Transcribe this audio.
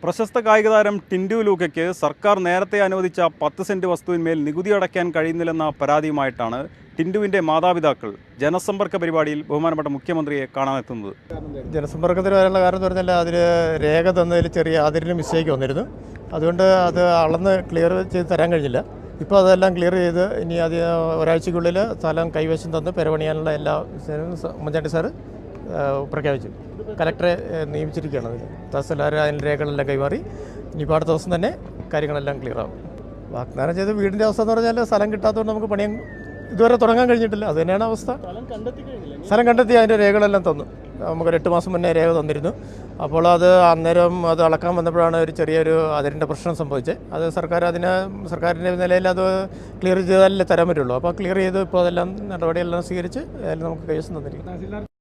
പ്രശസ്ത കായികതാരം ടിൻഡു ലൂക്കയ്ക്ക് സർക്കാർ നേരത്തെ അനുവദിച്ച 10 സെന്റ് വസ്തുവിന്മേൽ നികുതി അടയ്ക്കാൻ കഴിയുന്നില്ലെന്ന പരാതിയുമായിട്ടാണ് ടിൻഡുവിൻ്റെ മാതാപിതാക്കൾ ജനസമ്പർക്ക പരിപാടിയിൽ ബഹുമാനപ്പെട്ട മുഖ്യമന്ത്രിയെ കാണാനെത്തുന്നത്. ജനസമ്പർക്കത്തിന് വരാനുള്ള കാരണം എന്ന് പറഞ്ഞാൽ അതിൽ രേഖ തന്നതിൽ ചെറിയ അതിരിന് മിസ്റ്റേക്ക് വന്നിരുന്നു. അതുകൊണ്ട് അത് അളന്ന് ക്ലിയർ ചെയ്ത് തരാൻ കഴിഞ്ഞില്ല. ഇപ്പോൾ അതെല്ലാം ക്ലിയർ ചെയ്ത് ഇനി അത് ഒരാഴ്ചയ്ക്കുള്ളിൽ സ്ഥലം കൈവശം തന്ന് പെരപണിയാനുള്ള എല്ലാ ഉമ്മൻചാണ്ടി സാറ് പ്രഖ്യാപിച്ചു. കലക്ടറെ നിയമിച്ചിരിക്കുകയാണ്. തഹസിൽദാർ അതിൻ്റെ രേഖകളെല്ലാം കൈമാറി ഇനിയിപ്പോൾ അടുത്ത ദിവസം തന്നെ കാര്യങ്ങളെല്ലാം ക്ലിയർ ആവും. വാഗ്ദാനം ചെയ്ത് വീടിൻ്റെ അവസ്ഥ എന്ന് പറഞ്ഞാൽ സ്ഥലം കിട്ടാത്തതുകൊണ്ട് നമുക്ക് പണിയാൻ ഇതുവരെ തുടങ്ങാൻ കഴിഞ്ഞിട്ടില്ല. അത് തന്നെയാണ് അവസ്ഥ. സ്ഥലം കണ്ടെത്തി അതിൻ്റെ രേഖകളെല്ലാം തന്നു. നമുക്കൊരു 8 മാസം മുന്നേ രേഖ തന്നിരുന്നു. അപ്പോൾ അത് അന്നേരം അത് അളക്കാൻ വന്നപ്പോഴാണ് ഒരു ചെറിയൊരു അതിൻ്റെ പ്രശ്നം സംഭവിച്ചത്. അത് സർക്കാരിൻ്റെ നിലയിൽ അത് ക്ലിയർ ചെയ്താലേ തരാൻ പറ്റുള്ളൂ. അപ്പോൾ ക്ലിയർ ചെയ്ത് ഇപ്പോൾ അതെല്ലാം നടപടിയെല്ലാം സ്വീകരിച്ച് അതിൽ നമുക്ക് കൈവശം തന്നിരിക്കും.